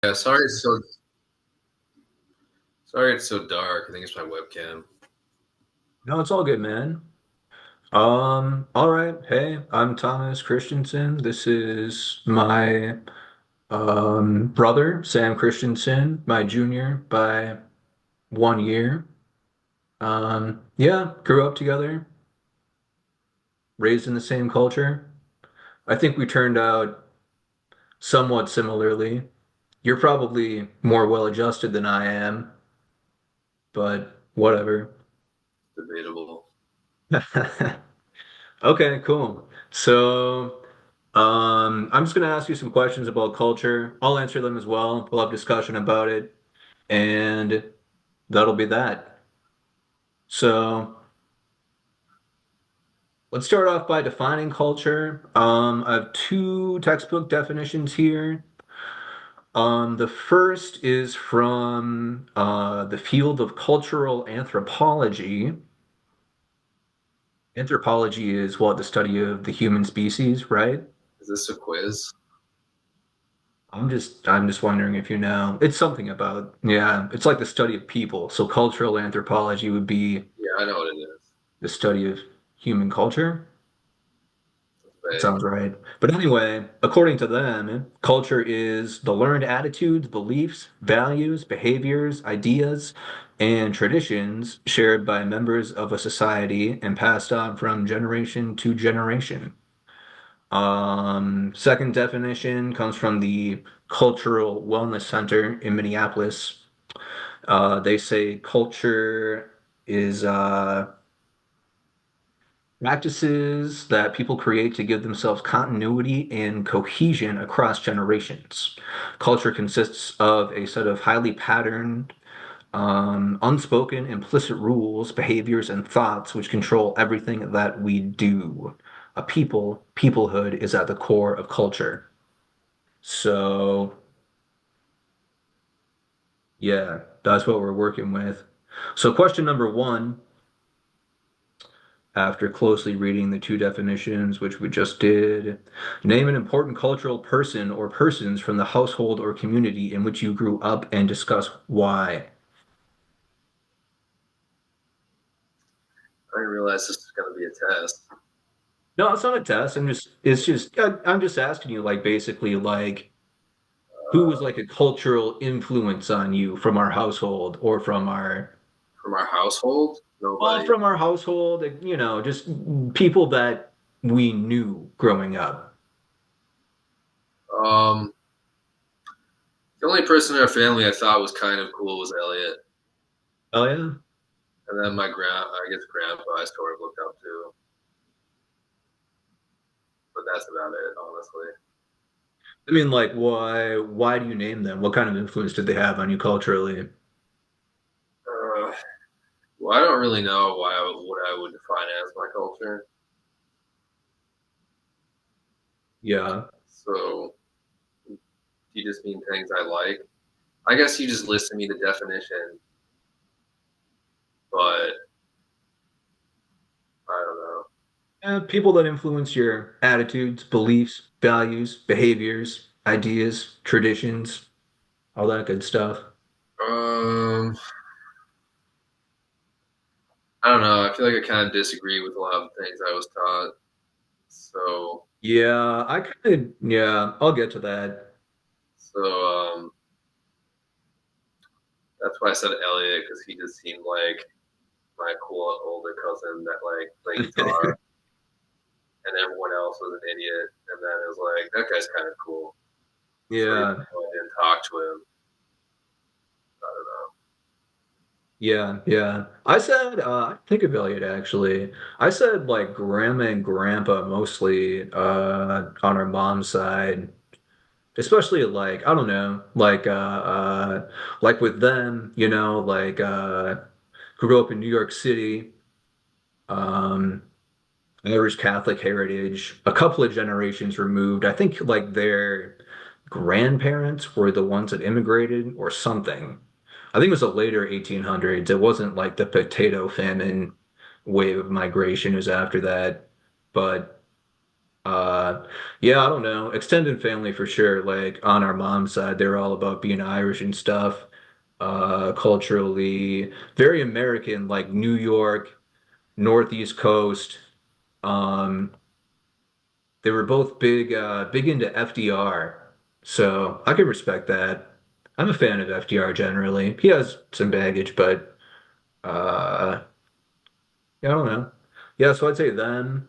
Yeah, sorry it's so dark. I think it's my webcam. No, it's all good, man. All right. Hey, I'm Thomas Christensen. This is my brother, Sam Christensen, my junior by 1 year. Yeah, grew up together, raised in the same culture. I think we turned out somewhat similarly. You're probably more well adjusted than I am, but whatever. Debatable. Okay, cool. So, I'm just gonna ask you some questions about culture. I'll answer them as well. We'll have discussion about it, and that'll be that. So, let's start off by defining culture. I have two textbook definitions here. The first is from the field of cultural anthropology. Anthropology is what, the study of the human species, right? Is this a quiz? I'm just wondering if you know. It's something about, yeah, it's like the study of people. So cultural anthropology would be Yeah, I know what it is. the study of human culture. It's That vague. sounds right. But anyway, according to them, culture is the learned attitudes, beliefs, values, behaviors, ideas, and traditions shared by members of a society and passed on from generation to generation. Second definition comes from the Cultural Wellness Center in Minneapolis. They say culture is practices that people create to give themselves continuity and cohesion across generations. Culture consists of a set of highly patterned, unspoken, implicit rules, behaviors, and thoughts which control everything that we do. Peoplehood is at the core of culture. So, yeah, that's what we're working with. So, question number one, after closely reading the two definitions, which we just did, name an important cultural person or persons from the household or community in which you grew up and discuss why. I didn't realize this was going to be a test. No, it's not a test. I'm just asking you, like, basically, like, who was like a cultural influence on you from our household or From our household, well, nobody. from our household, just people that we knew growing up. Um, the only person in our family I thought was kind of cool was Elliot, Oh yeah. and then I guess grandpa, I sort of looked up to, but that's about it, honestly. I mean, like, why do you name them? What kind of influence did they have on you culturally? Uh, well, I don't really know what I would define as my culture. Yeah. So, you just mean things I like? I guess you just listed me the definition, but I don't know. People that influence your attitudes, beliefs, values, behaviors, ideas, traditions, all that good stuff. Um, I don't know. I feel like I kind of disagree with a lot of the things I was taught. So, Yeah, yeah, I'll get to that. so that's why I said Elliot because he just seemed like my cool older cousin that like played guitar, and everyone else was an idiot. And then it was like that guy's kind of cool. So even Yeah, though I didn't talk to him, I don't know. yeah. I think of Elliot actually. I said like grandma and grandpa mostly on our mom's side. Especially like I don't know, like with them, grew up in New York City, um, Irish Catholic heritage, a couple of generations removed. I think like their grandparents were the ones that immigrated or something. I think it was the later 1800s. It wasn't like the potato famine wave of migration was after that, but Uh, yeah, I don't know. Extended family for sure. Like on our mom's side, they're all about being Irish and stuff. Culturally, very American, like New York, Northeast Coast. Um, they were both big into FDR, so I can respect that. I'm a fan of FDR generally. He has some baggage, but uh, yeah, I don't know. Yeah, so I'd say then.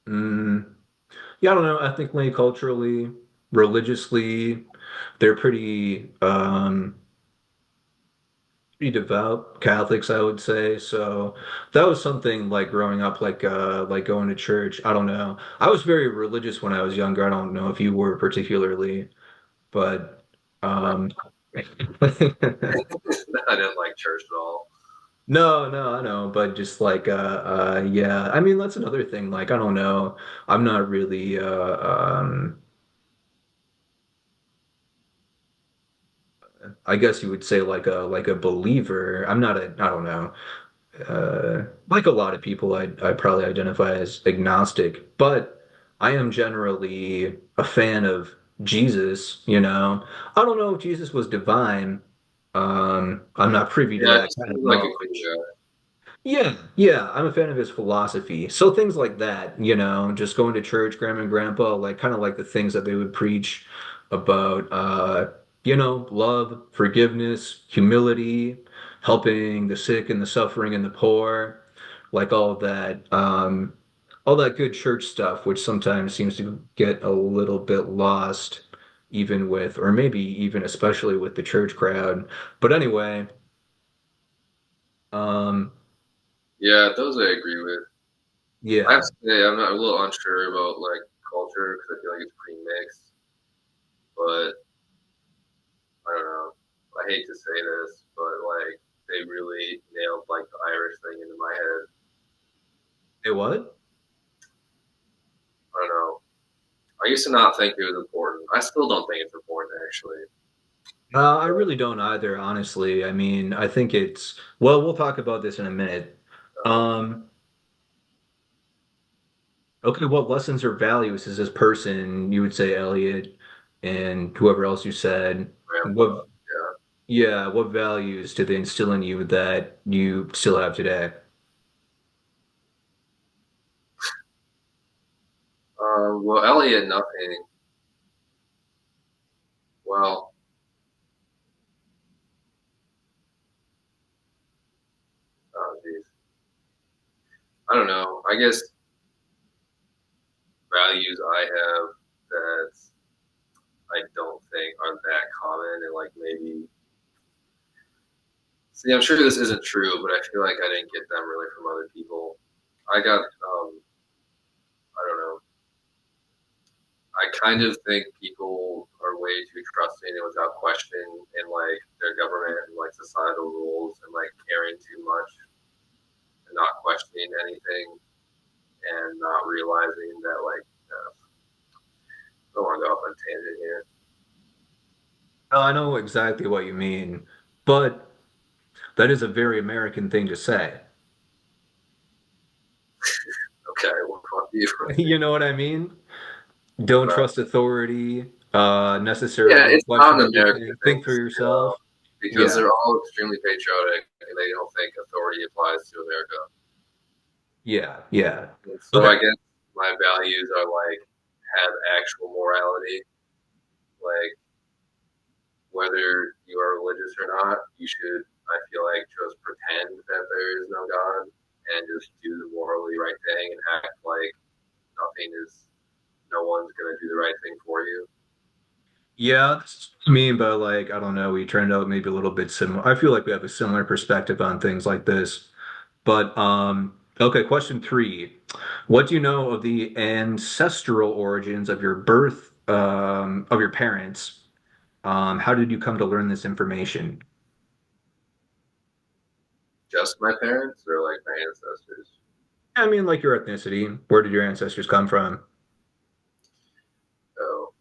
Mm, yeah, I don't know. Ethnically, culturally, religiously, they're pretty devout Catholics, I would say. So that was something like growing up, like going to church. I don't know. I was very religious when I was younger. I don't know if you were particularly, but Not, um I didn't like church at all. no, no, I know, but just like yeah. I mean that's another thing. Like I don't know. I'm not really I guess you would say like a believer. I'm not a I don't know. Like a lot of people, I probably identify as agnostic, but I am generally a fan of Jesus, you know. I don't know if Jesus was divine. I'm not privy to Yeah, that he kind of seems like a cool knowledge. guy. Yeah, yeah, I'm a fan of his philosophy. So things like that, you know, just going to church, grandma and grandpa, like kind of like the things that they would preach about love, forgiveness, humility, helping the sick and the suffering and the poor, like all that good church stuff, which sometimes seems to get a little bit lost, even with, or maybe even especially with the church crowd. But anyway, um, Yeah, those I agree with. I have yeah. to say, I'm not a little unsure about like culture because I feel like it's pretty mixed. But I don't know. I hate to say this, but like they really nailed like the Irish thing into my head. Hey, what? I don't know. I used to not think it was important. I still don't think it's important actually. I really don't either, honestly. I mean, I think we'll talk about this in a minute. Um, Um, okay, what lessons or values is this person, you would say Elliot and whoever else you said, Grandpa. what, Yeah. yeah, what values did they instill in you that you still have today? Well, Elliot, nothing. Well, oh, geez. I don't know. I guess values I have that I don't think are that common, and like maybe see, I'm sure this isn't true, but I feel like I didn't get them really from other people. I got, I don't know. I kind of think people are way too trusting and without question in like their government and like societal rules and like caring too much and not questioning anything and not realizing that like I don't want to go off on a tangent here. I know exactly what you mean, but that is a very American thing to say. Okay, well, fuck you. You know what I mean? Don't But trust authority, yeah, necessarily it's not question an American everything, thing, think for you know, yourself. because Yeah, they're all extremely patriotic and they don't think authority applies to America. yeah, yeah. And so Okay. I guess my values are like have actual morality, like whether you are religious or not, you should, I feel like, just pretend that there is no God and just do the morally right thing and act like nothing is, no one's going to do the right thing for you. Yeah, that's me, but like, I don't know, we turned out maybe a little bit similar. I feel like we have a similar perspective on things like this. But okay, question three. What do you know of the ancestral origins of your birth, of your parents? How did you come to learn this information? Just my parents or like my ancestors? I mean, like your ethnicity. Where did your ancestors come from? So,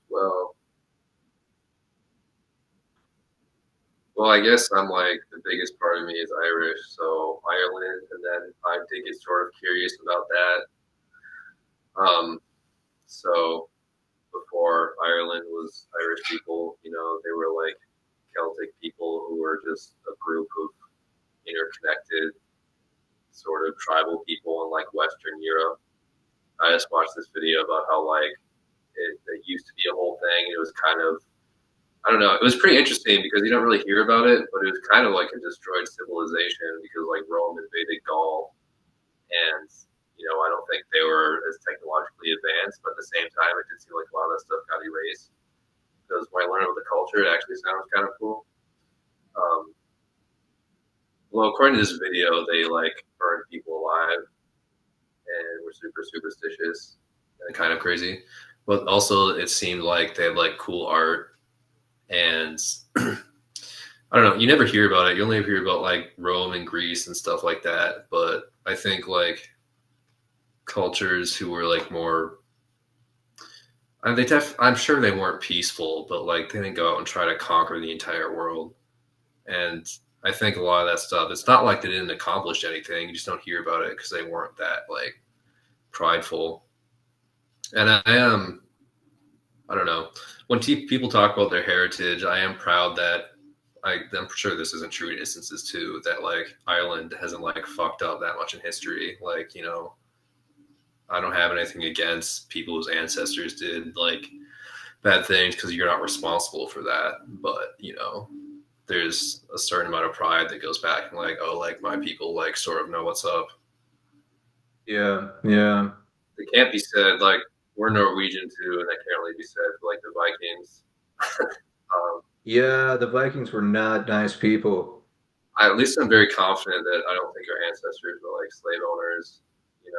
well, Well, I guess I'm like the biggest part of me is Irish, so Ireland, and then I did get sort of curious about that. Um, so before Ireland was Irish people, they were like Celtic people who were just a group of interconnected sort of tribal people in like Western Europe. I just watched this video about how like it used to be a whole thing. It was kind of I don't know. It was pretty interesting because you don't really hear about it, but it was kind of like a destroyed civilization because like Rome invaded Gaul, and I don't think they were as technologically advanced, but at the same time, it did seem like a lot of that stuff got erased. Because when I learned about the culture, it actually sounds kind of cool. Um, well, according to this video, they like burned people alive and were super superstitious and kind of crazy. But also, it seemed like they had like cool art and I don't know. You never hear about it. You only hear about like Rome and Greece and stuff like that. But I think like cultures who were like more, I'm sure they weren't peaceful, but like they didn't go out and try to conquer the entire world. And I think a lot of that stuff, it's not like they didn't accomplish anything. You just don't hear about it because they weren't that like prideful. And I am, I don't know, when people talk about their heritage, I am proud that I'm sure this isn't true in instances too that like Ireland hasn't like fucked up that much in history. Like I don't have anything against people whose ancestors did like bad things because you're not responsible for that. But there's a certain amount of pride that goes back and like oh like my people like sort of know what's up. Yeah, yeah. It can't be said like we're Norwegian too, and that can't really be said for like the Vikings. um, Yeah, the Vikings were not nice people. at least I'm very confident that I don't think our ancestors were like slave owners. And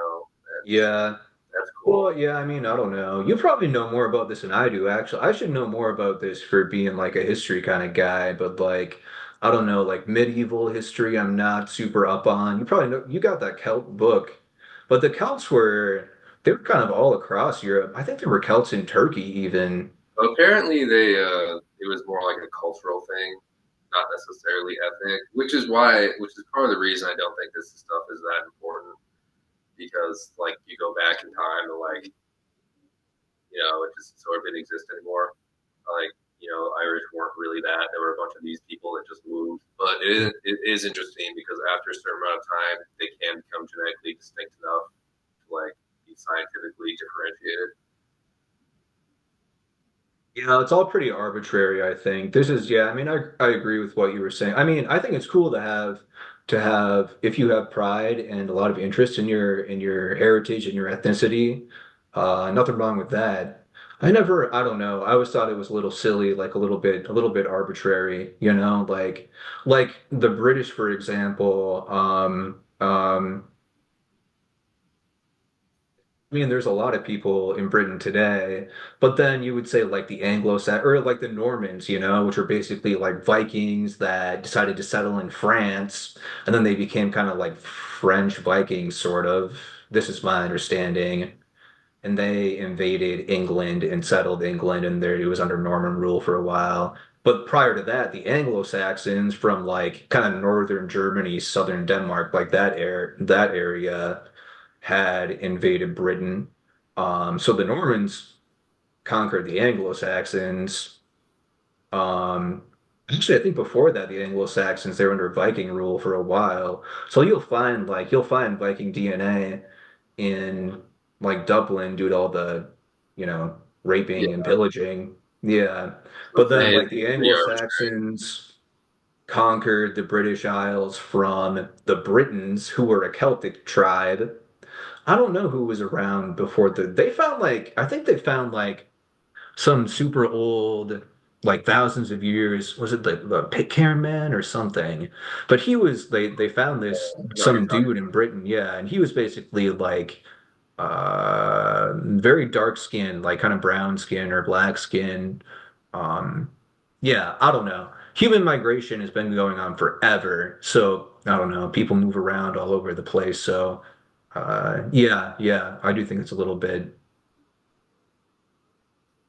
Yeah. that's cool. Well, yeah, I mean, I don't know. You probably know more about this than I do, actually. I should know more about this for being like a history kind of guy, but like, I don't know, like medieval history, I'm not super up on. You probably know, you got that Celt book, but the Celts they were kind of all across Europe. I think there were Celts in Turkey even. But apparently, it was more like a cultural thing, not necessarily ethnic, which is part of the reason I don't think this stuff is that important because like you go back in time and like it just sort of didn't exist anymore. Like Irish weren't really that. There were a bunch of these people that just moved. But it is interesting because after a certain amount of time, they can become genetically distinct enough to like be scientifically differentiated. Yeah, it's all pretty arbitrary, I think. This is, yeah, I mean, I agree with what you were saying. I mean, I think it's cool to have if you have pride and a lot of interest in your heritage and your ethnicity, nothing wrong with that. I don't know. I always thought it was a little silly, like a little bit arbitrary, like the British, for example, I mean, there's a lot of people in Britain today, but then you would say like the Anglo-Saxons or like the Normans, which are basically like Vikings that decided to settle in France, and then they became kind of like French Vikings, sort of. This is my understanding. And they invaded England and settled England, and there it was under Norman rule for a while. But prior to that, the Anglo-Saxons from like kind of northern Germany, southern Denmark, like that area had invaded Britain. So the Normans conquered the Anglo-Saxons. Um, Actually, I think before that, the Anglo-Saxons, they were under Viking rule for a while. So you'll find Viking DNA in like Dublin due to all the, Yeah, raping and pillaging. Yeah. But I'm then saying like the it's pretty arbitrary. Anglo-Saxons conquered the British Isles from the Britons, who were a Celtic tribe. I don't know who was around before they found like I think they found like some super old like thousands of years was it the Pitcairn man or something, but they found this I know what you're some talking dude in Britain, yeah, and he was basically like very dark skin, like kind of brown skin or black skin. um yeah, I don't know. Human migration has been going on forever, so I don't know, people move around all over the place, so yeah, yeah, I do think it's a little bit.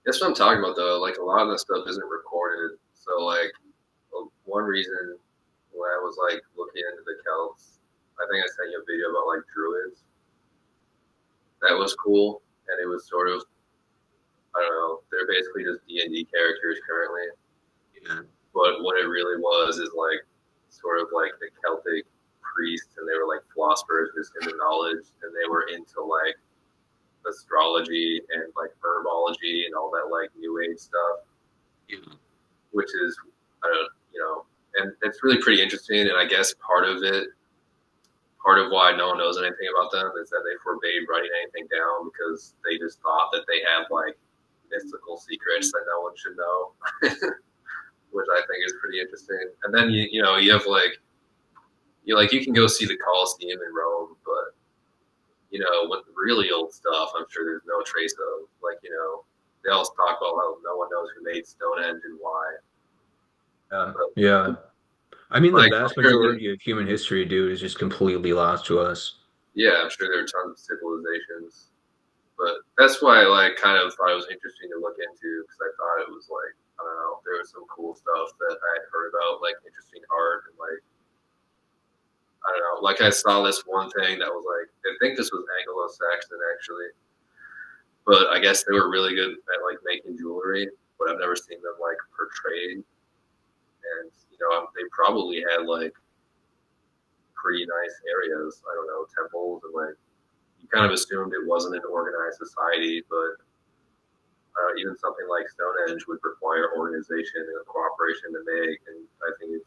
That's what I'm talking about though. Like a lot of that stuff isn't recorded, so like one reason when I was like looking into the Celts, I think I sent you a video about like druids. That was cool, and it was sort of I don't know. They're basically just D&D characters currently, Yeah. but what it really was is like sort of like the Celtic priests, and they were like philosophers just into knowledge, and they were into like astrology and like herbology and all that like new age stuff, Yeah. which is I don't you know, and it's really pretty interesting. And I guess part of why no one knows anything about them is that they forbade writing anything down because they just thought that they had like mystical secrets that no one should know, which I think is pretty interesting. And then you know you have like you can go see the Colosseum in Rome, but you know with really old stuff, I'm sure there's no trace of like they always talk about how no one knows who made Stonehenge and why, Yeah. but Yeah. I mean, the like vast I'm sure majority of human history, dude, is just completely lost to us. yeah, I'm sure there are tons of civilizations. But that's why I like kind of thought it was interesting to look into because I thought it was like I don't know there was some cool stuff that I had heard about like interesting art and like I don't know like I saw this one thing that was like I think this was Anglo-Saxon actually, but I guess they were really good at like making jewelry, but I've never seen them like portrayed, and they probably had like pretty nice areas. I don't know temples and like you kind of assumed it wasn't an organized society, but even something like Stonehenge would require organization and cooperation to make. And I think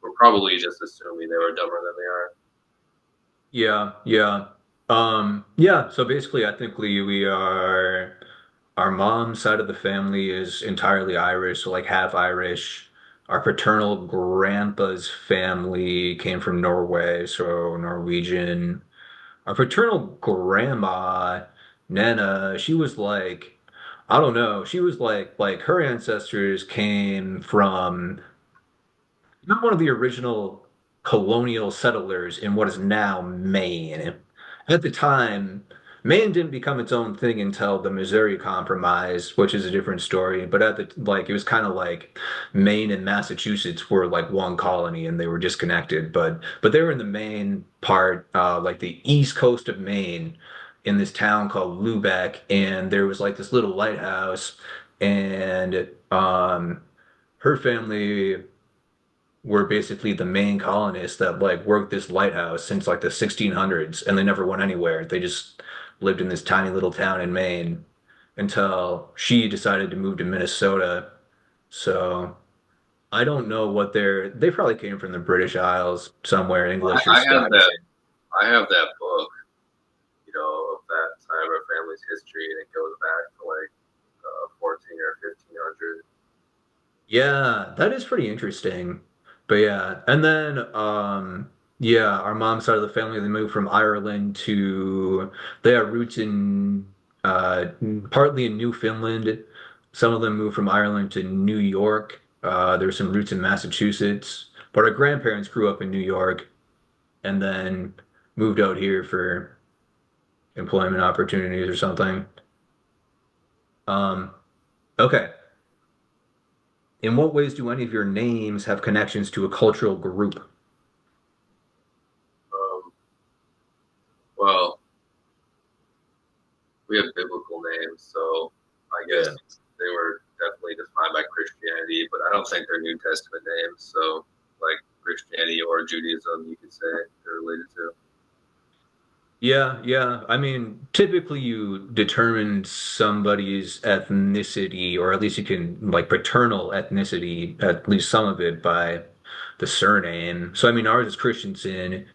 we're probably just assuming they were dumber than they are. Yeah, yeah. Yeah, so basically I think we are our mom's side of the family is entirely Irish, so like half Irish. Our paternal grandpa's family came from Norway, so Norwegian. Our paternal grandma, Nana, she was like, I don't know, she was like her ancestors came from not one of the original colonial settlers in what is now Maine. At the time, Maine didn't become its own thing until the Missouri Compromise, which is a different story. But at the like, it was kind of like Maine and Massachusetts were like one colony and they were disconnected. But they were in the Maine part, like the east coast of Maine, in this town called Lubec, and there was like this little lighthouse, and her family were basically the main colonists that like worked this lighthouse since like the 1600s, and they never went anywhere. They just lived in this tiny little town in Maine until she decided to move to Minnesota. So I don't know what they probably came from the British Isles somewhere, English or I have Scottish. that book, of that time of our family's history, and it goes back to like 14 or 1500. Yeah, that is pretty interesting. But yeah, and then yeah, our mom's side of the family, they moved from Ireland to they have roots in uh partly in Newfoundland. Some of them moved from Ireland to New York. There's some roots in Massachusetts. But our grandparents grew up in New York and then moved out here for employment opportunities or something. Um, okay. In what ways do any of your names have connections to a cultural group? Um, well, we have biblical names, so I Yeah. guess they were definitely defined by Christianity, but I don't think they're New Testament names. So, like Christianity or Judaism, you could say they're related to. Yeah, yeah. I mean, typically you determine somebody's ethnicity, or at least you can like paternal ethnicity, at least some of it by the surname. So I mean, ours is Christensen,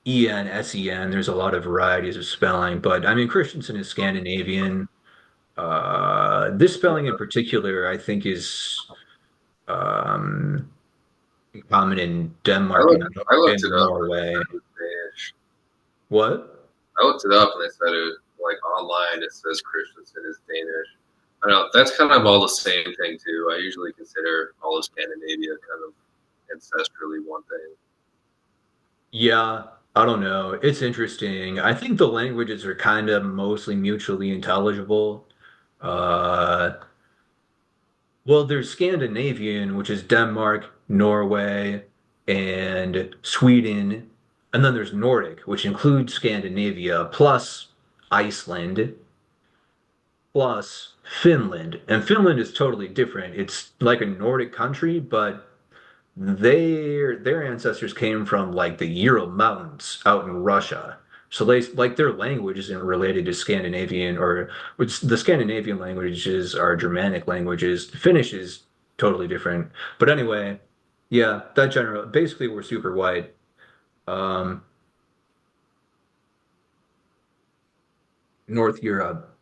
Esen. There's a lot of varieties of spelling, but I mean, Christensen is Scandinavian. This spelling in particular, I think, is um, common in I Denmark looked, I looked and it up and it Norway. said it was Danish. What? I looked it up and it said it like online. It says Christensen is Danish. I don't know. That's kind of all the same thing too. I usually consider all of Scandinavia kind of ancestrally one thing. Yeah, I don't know. It's interesting. I think the languages are kind of mostly mutually intelligible. Uh, well, there's Scandinavian, which is Denmark, Norway, and Sweden. And then there's Nordic, which includes Scandinavia, plus Iceland, plus Finland. And Finland is totally different. It's like a Nordic country, but their ancestors came from like the Ural Mountains out in Russia. So they like their language isn't related to Scandinavian or which the Scandinavian languages are Germanic languages. Finnish is totally different. But anyway, yeah, that general basically we're super white. Um, North Europe.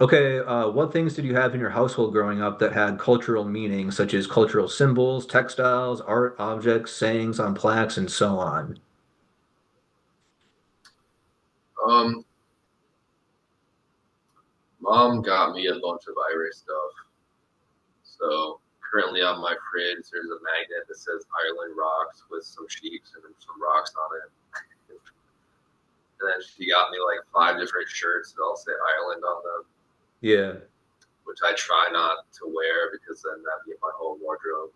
Okay, what things did you have in your household growing up that had cultural meaning, such as cultural symbols, textiles, art objects, sayings on plaques, and so on? Um, Mom got me a bunch of Irish stuff. So currently on my fridge, there's a magnet that says Ireland rocks with some sheeps and some rocks on it. And then she got me like five different shirts that all say Ireland on them, Yeah. which I try not to wear because then that'd be my whole wardrobe.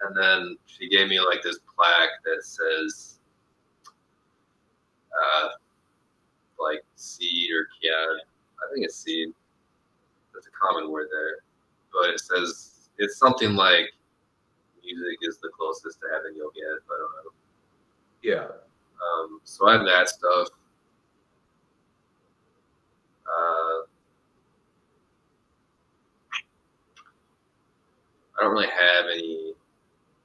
And then she gave me like this plaque that says uh, like seed or kian. I think it's seed. That's a common word there. But it says it's something like music is the closest to heaven you'll get. I don't know. Yeah. So I have that stuff. Uh, I don't really have any.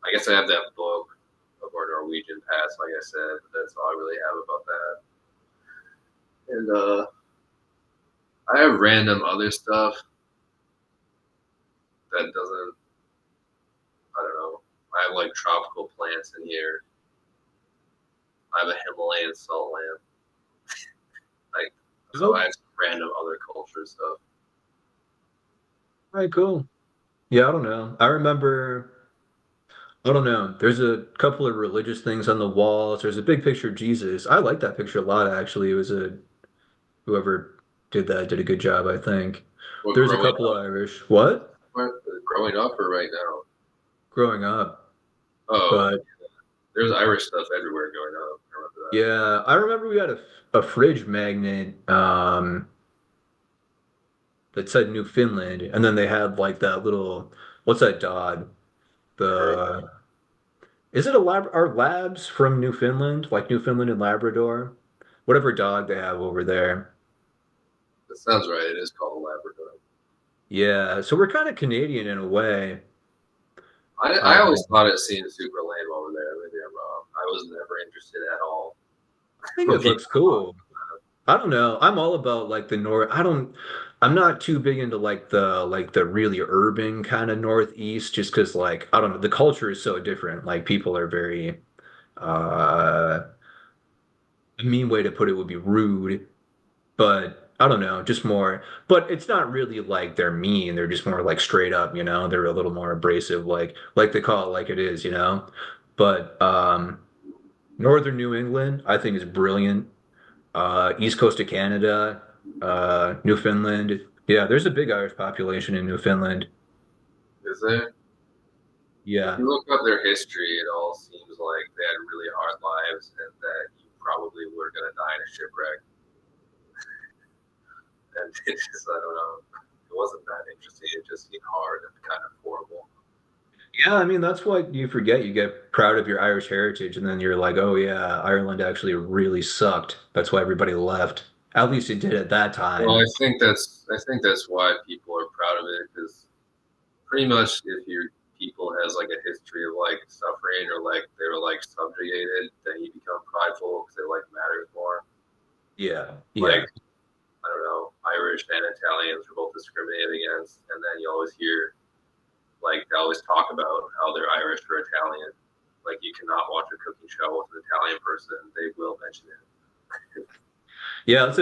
I guess I have that book of our Norwegian past, like I said, but that's all I really have about that. And I have random other stuff that doesn't. I don't know. I have like tropical plants in here. I have a Himalayan salt lamp. Like, so I Oh, have some random other culture stuff. all right, cool. Yeah, I don't know. I don't know. There's a couple of religious things on the walls. There's a big picture of Jesus. I like that picture a lot, actually. It was a whoever did that did a good job, I think. What There's a growing couple of up? Irish. What? What, growing up or right now? Growing up. Oh, But there's Irish stuff everywhere growing up. I remember yeah, I remember we had a fridge magnet that said Newfoundland, and then they had like that little what's that dog? that. The Is it a lab? Are labs from Newfoundland, like Newfoundland and Labrador? Whatever dog they have over there. That sounds right. It is called a Labrador. Yeah, so we're kind of Canadian in a way. I always Um, thought it seemed super lame over there. Maybe I'm wrong. I was never interested at all. I think it looks cool. I don't know. I'm all about like the north. I'm not too big into like the really urban kind of northeast just because like I don't know, the culture is so different. Like people are very uh a mean way to put it would be rude, but I don't know, just more. But it's not really like they're mean. They're just more like straight up, you know. They're a little more abrasive, like they call it like it is, you know. But Northern New England, I think is brilliant. East Coast of Canada, Newfoundland. Yeah, there's a big Irish population in Newfoundland. Is there? If Yeah. you look up their history, it all seems like they had really hard lives and that you probably were going to die in a shipwreck. And it just, I don't know. It wasn't that interesting. It just seemed hard and kind of horrible. Yeah, I mean that's what you forget. You get proud of your Irish heritage, and then you're like, oh yeah, Ireland actually really sucked. That's why everybody left. At least it did at that Well, time. I think that's why people are proud of it because pretty much if your people has like a history of like suffering or like they were like subjugated, then you become prideful because it like matters more. Yeah, Like yeah. I don't know, Irish and Italians are both discriminated against, and then you always hear like they always talk about how they're Irish or Italian. Like you cannot watch a cooking show with an Italian person; they will mention it. Yeah, that's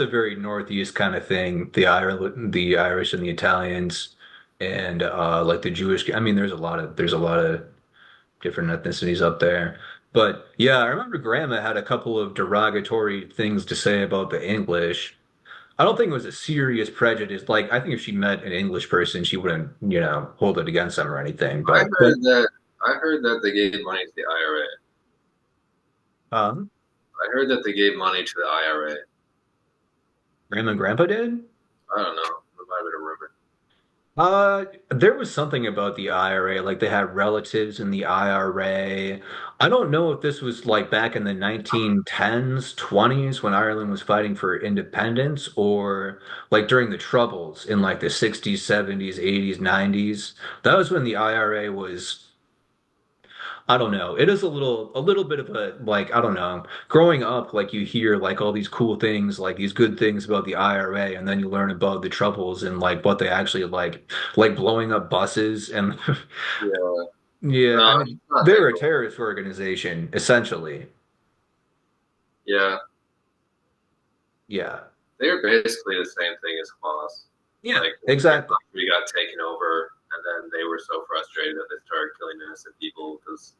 a very Northeast kind of thing. The Irish and the Italians and like the Jewish. I mean, there's a lot of different ethnicities up there. But yeah, I remember Grandma had a couple of derogatory things to say about the English. I don't think it was a serious prejudice. Like, I think if she met an English person, she wouldn't, hold it against them or anything. I But heard that I heard that they gave money to the IRA. um, I heard that they gave money to the IRA. grandma and grandpa did. I don't know. It might have been a rumor. There was something about the IRA, like they had relatives in the IRA. I don't know if this was like back in the 1910s, 20s when Ireland was fighting for independence, or like during the Troubles in like the 60s, 70s, 80s, 90s. That was when the IRA was, I don't know. It is a little bit of a like, I don't know. Growing up, like you hear like all these cool things, like these good things about the IRA, and then you learn about the troubles and like what they actually like blowing up buses and Yeah. yeah, I No, it's mean not that they're a cool. terrorist organization, essentially. Yeah. Yeah. They're basically the same thing as Hamas. Yeah, Like their exactly. country got taken over, and then they were so frustrated that they started killing innocent people because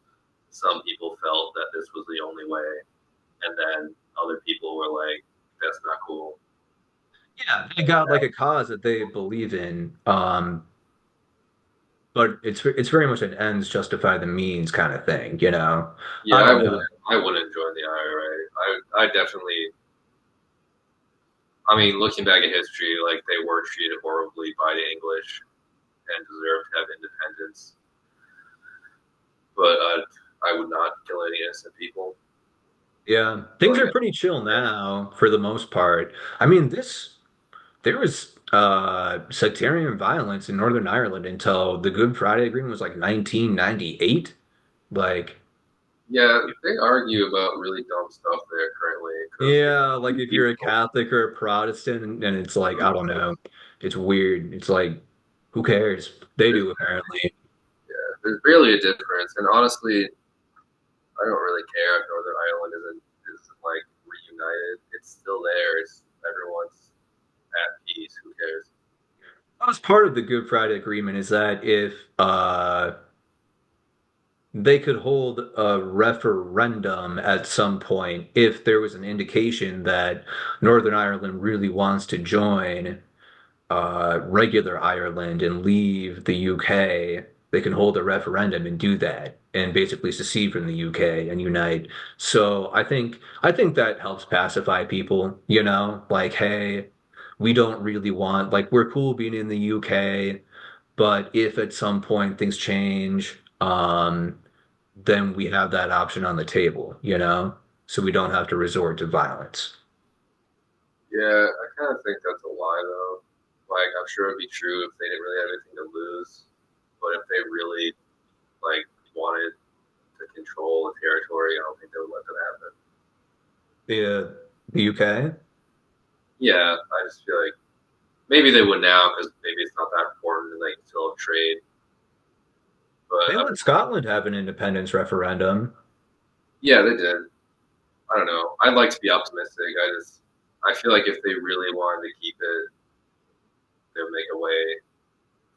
some people felt that this was the only way, and then other people were like, "That's not cool." Yeah, they got like a cause that they believe in. But it's very much an ends justify the means kind of thing, you know. Yeah, I don't know. I wouldn't join the IRA. I definitely. I mean, looking back at history, like they were treated horribly by the English and deserved to have independence. But I would not kill any innocent people. Yeah, things Like, are pretty chill now for the most part. I mean, there was sectarian violence in Northern Ireland until the Good Friday Agreement was like 1998. Like, yeah, they argue about really dumb stuff there currently because they yeah, like if you're a people. Catholic or a Protestant and it's like, I don't know, it's weird. It's like, who cares? They There's, do apparently. there's really a difference, and honestly, I don't really care if Northern Ireland isn't like reunited. It's still there. It's everyone's at peace. Who cares? That was part of the Good Friday Agreement is that if they could hold a referendum at some point if there was an indication that Northern Ireland really wants to join regular Ireland and leave the UK. They can hold a referendum and do that and basically secede from the UK and unite. So I think that helps pacify people, like, hey, we don't really want like we're cool being in the UK, but if at some point things change, then we have that option on the table, so we don't have to resort to violence. Yeah, I kind of think that's a lie though. Like, I'm sure it'd be true if they didn't really have anything to lose, but if they really like wanted to control the territory, I don't think they would let that happen. The UK, Yeah, I just feel like maybe they would now because maybe it's not that important and they can still trade. But they let Scotland have an independence referendum. yeah, they did. I don't know. I'd like to be optimistic. I feel like if they really wanted to keep it, they would make a way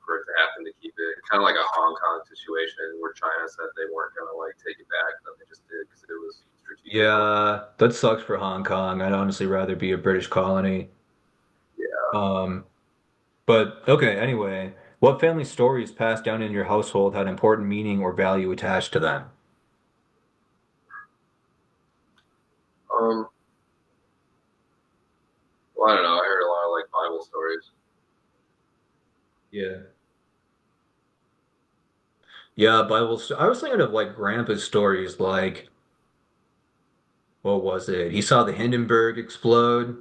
for it to happen to keep it. Kind of like a Hong Kong situation where China said they weren't going to like take it back, but they just did because it was strategically. Yeah, that sucks for Hong Kong. I'd honestly rather be a British colony. Yeah. Um, but okay, anyway, what family stories passed down in your household had important meaning or value attached to them? Um. Well, I don't know. I heard a lot of like Bible stories. Yeah. Yeah, I was thinking of like grandpa's stories, like, what was it? He saw the Hindenburg explode.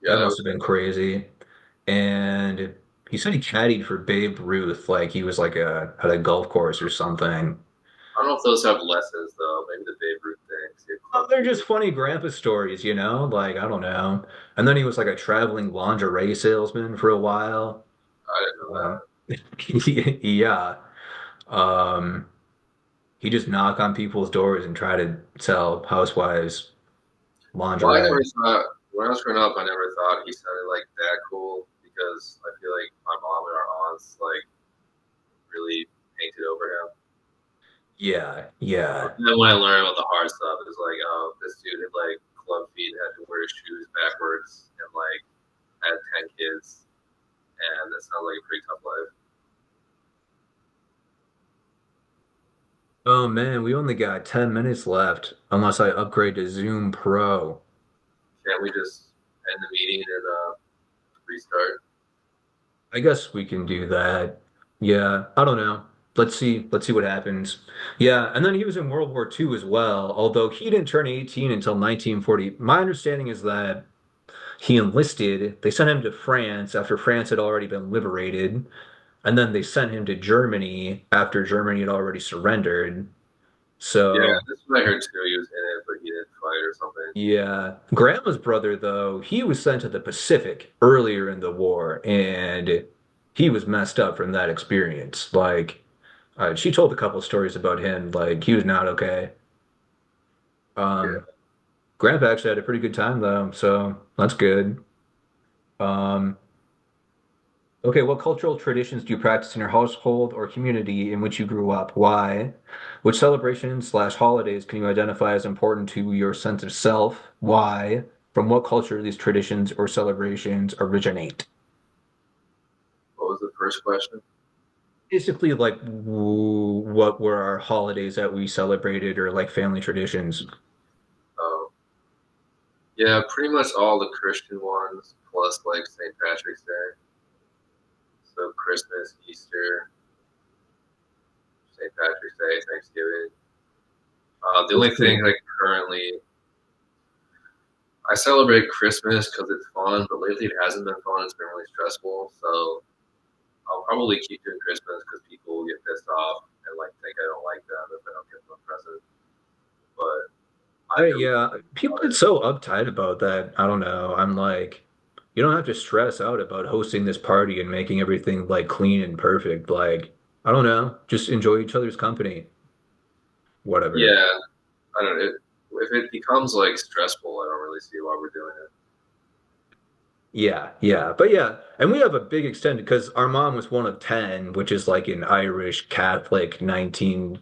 Yeah, That that must was. have been crazy. And he said he caddied for Babe Ruth, like he was like at a golf course or something. I don't know if those have lessons though. Maybe the Babe Ruth thing. See Oh, club they're just feet. funny grandpa stories. Like, I don't know. And then he was like a traveling lingerie salesman for a while. I didn't know Um, that. yeah. Um, he just knock on people's doors and try to sell housewives Well, I lingerie. never thought when I was growing up, I never thought he sounded like that cool because I feel like my mom and our aunts like really painted over him. Yeah, yeah. And then when I learned about the hard stuff, it's like, oh, this dude had like club feet, and had to wear his shoes backwards, and like tough life. Oh man, we only got 10 minutes left unless I upgrade to Zoom Pro. Can't we just end the meeting and restart? I guess we can do that. Yeah, I don't know. Let's see what happens. Yeah, and then he was in World War II as well, although he didn't turn 18 until 1940. My understanding is that he enlisted, they sent him to France after France had already been liberated, and then they sent him to Germany after Germany had already surrendered. Yeah, So, this is what I heard too. He was in it, but he didn't fight or something. yeah. Grandma's brother, though, he was sent to the Pacific earlier in the war, and he was messed up from that experience. Like, she told a couple stories about him. Like, he was not okay. Um, Yeah. Grandpa actually had a pretty good time, though, so that's good. Um, okay, what cultural traditions do you practice in your household or community in which you grew up? Why? Which celebrations slash holidays can you identify as important to your sense of self? Why? From what culture these traditions or celebrations originate? What was the first question? Basically, like, what were our holidays that we celebrated or like family traditions? Um, yeah, pretty much all the Christian ones, plus like St. Patrick's Day. So Christmas, Easter, St. Patrick's Day, Thanksgiving. The That's only thing cool. like currently, I celebrate Christmas because it's fun, but lately it hasn't been fun. It's been really stressful. So I'll probably keep doing Christmas because people will get pissed off and like think I don't like them if I don't give them a present. But I really Yeah, people about get it. so uptight about that. I don't know. I'm like, you don't have to stress out about hosting this party and making everything like clean and perfect. Like, I don't know, just enjoy each other's company. Whatever. Yeah, I don't know. If it becomes like stressful, I don't really see why we're doing it. Yeah, yeah. But yeah, and we have a big extended because our mom was one of 10, which is like an Irish Catholic 1940s,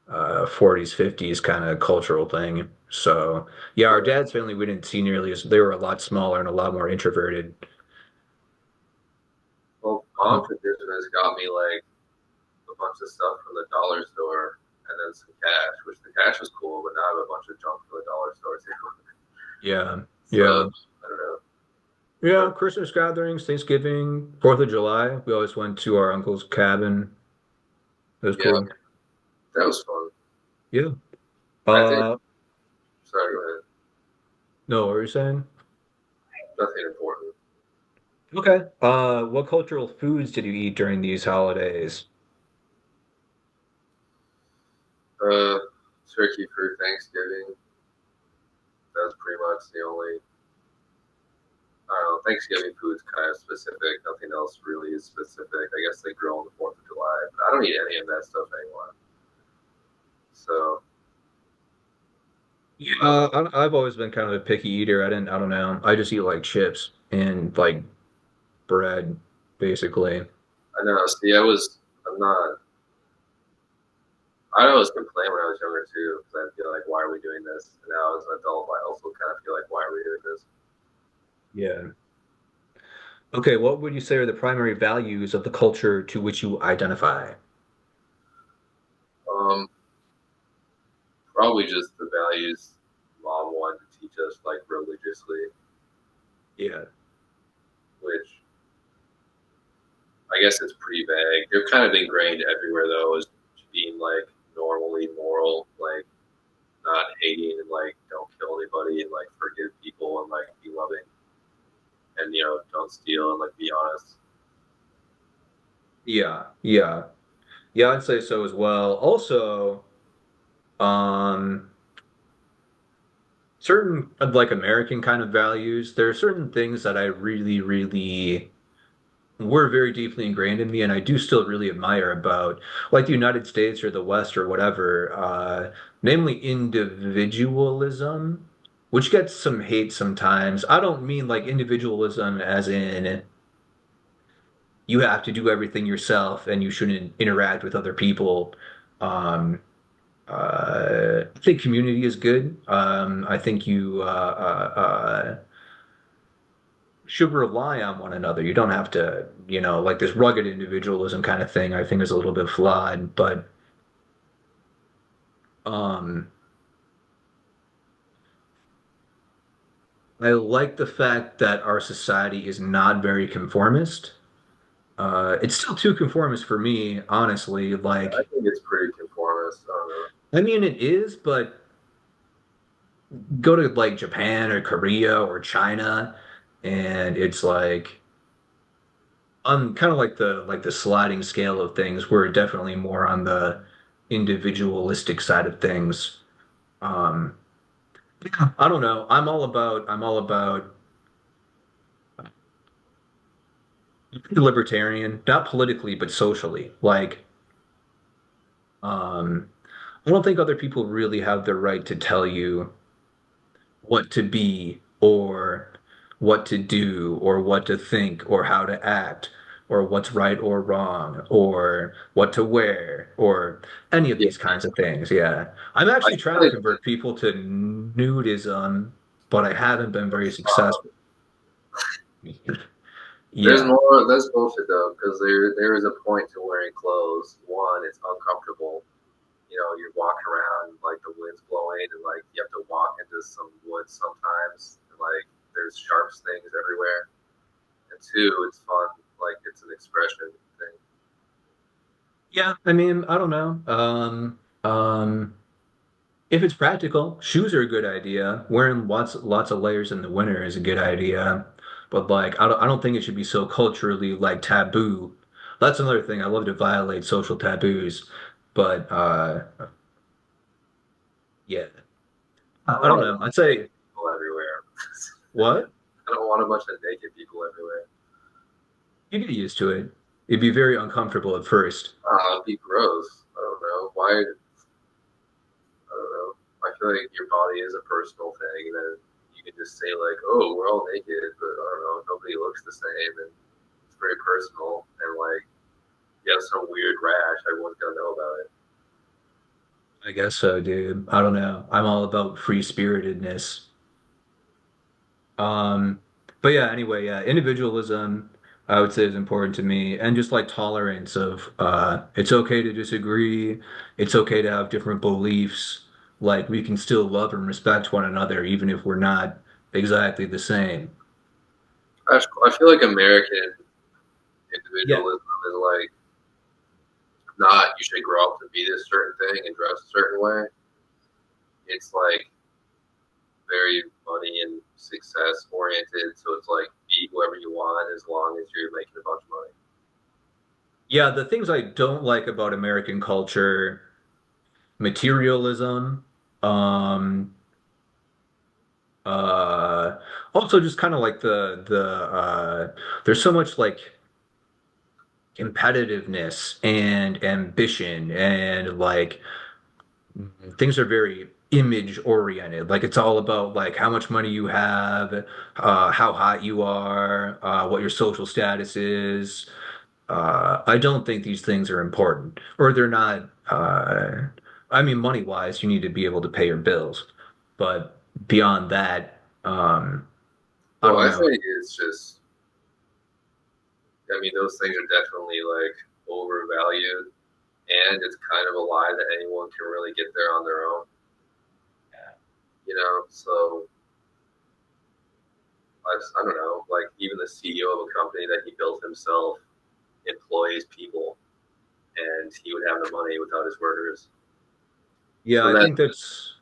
50s kind of cultural thing. So, yeah, our Yeah. dad's family we didn't see nearly as they were a lot smaller and a lot more introverted. Well, mom Um, for Christmas got me like a bunch of stuff from the dollar store and then some cash, which the cash was cool, but now I have a bunch of junk from the dollar store too. yeah, So yeah. I don't know. Yeah, But Christmas gatherings, Thanksgiving, 4th of July. We always went to our uncle's cabin. It was yeah, cool. that was fun. Yeah. I think. Uh, Sorry, go ahead. no, what were you saying? Nothing important. Okay. What cultural foods did you eat during these holidays? Uh, Turkey for Thanksgiving. That's pretty much the only. I don't know. Thanksgiving food's kind of specific. Nothing else really is specific. I guess they grill on the 4th of July, but I don't eat any of that stuff anymore. So Yeah, I've always been kind of a picky eater. I don't know. I just eat like chips and like bread, basically. I know. See, I'm not. I always complain when I was younger too, because I feel like, why are we doing this? And now as an adult, I also kind of feel like, why are we doing this? Yeah. Okay, what would you say are the primary values of the culture to which you identify? Um, Probably just the values mom wanted to teach us, like religiously, Yeah. which I guess it's pretty vague. They're kind of ingrained everywhere though, as being like normally moral, like not hating and like don't kill anybody and like forgive people and like be loving and don't steal and like be honest. Yeah. Yeah. Yeah, I'd say so as well. Also, um, certain like American kind of values, there are certain things that I really, really were very deeply ingrained in me, and I do still really admire about like the United States or the West or whatever, namely individualism, which gets some hate sometimes. I don't mean like individualism as in you have to do everything yourself and you shouldn't interact with other people. Um, I think community is good. I think you should rely on one another. You don't have to, like this rugged individualism kind of thing, I think is a little bit flawed, but um I like the fact that our society is not very conformist. It's still too conformist for me, honestly. I Like, think it's pretty conformist. I don't know. I mean, it is, but go to like Japan or Korea or China, and it's like on kind of like the sliding scale of things. We're definitely more on the individualistic side of things. Um, yeah, I don't know. I'm all about libertarian, not politically, but socially. Like, um, I don't think other people really have the right to tell you what to be or what to do or what to think or how to act or what's right or wrong or what to wear or any of Yeah, these kinds of things. Yeah. I'm I actually trying feel to like convert people to nudism, but I haven't been very successful. there's Yeah. more. That's bullshit though, because there is a point to wearing clothes. One, it's uncomfortable. You know, you're walking around like the wind's blowing, and like you have to walk into some woods sometimes, and like there's sharp things everywhere. And two, it's fun. Like it's an expression thing. Yeah. I mean, I don't know. If it's practical, shoes are a good idea. Wearing lots of layers in the winter is a good idea. But like I don't think it should be so culturally like taboo. That's another thing. I love to violate social taboos. But yeah. I I don't don't want know. I'd say people everywhere. what? I don't want a bunch of naked people everywhere. You get used to it. It'd be very uncomfortable at first. It'd be gross. I don't know why. I don't know. I feel like your body is a personal thing, and then you can just say like, "Oh, we're all naked," but I don't know. Nobody looks the same, and it's very personal. And like, you have some weird rash, everyone's gonna know about it. I guess so, dude. I don't know. I'm all about free-spiritedness. Um, but yeah, anyway, yeah, individualism, I would say is important to me, and just like tolerance of it's okay to disagree, it's okay to have different beliefs, like we can still love and respect one another even if we're not exactly the same. I feel like American Yeah. individualism is like not you should grow up to be this certain thing and dress a certain way. It's like very money and success oriented. So it's like be whoever you want as long as you're making a bunch of money. Yeah, the things I don't like about American culture, materialism, um, uh, also just kind of like there's so much like competitiveness and ambition and like things are very image oriented. Like it's all about like how much money you have, how hot you are, what your social status is. I don't think these things are important, or they're not. I mean, money wise, you need to be able to pay your bills, but beyond that, I Well, don't I know. think it's just, I mean, those things are definitely like overvalued, and it's kind of a lie that anyone can really get there on their own. You know, so I don't know, like even the CEO of a company that he built himself employs people, and he would have the money without his workers. Yeah, So I that, think that's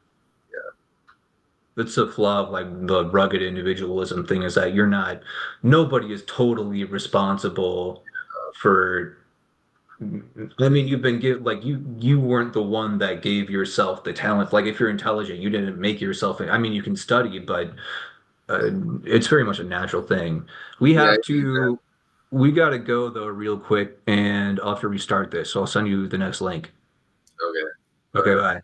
the flaw of like the rugged individualism thing is that nobody is totally responsible for. I mean, you've been give like you weren't the one that gave yourself the talent. Like if you're intelligent, you didn't make yourself. I mean, you can study, but it's very much a natural thing. We yeah, have to. We got to go though real quick, and I'll have to restart this. So I'll send you the next link. okay. Okay, Bye. bye.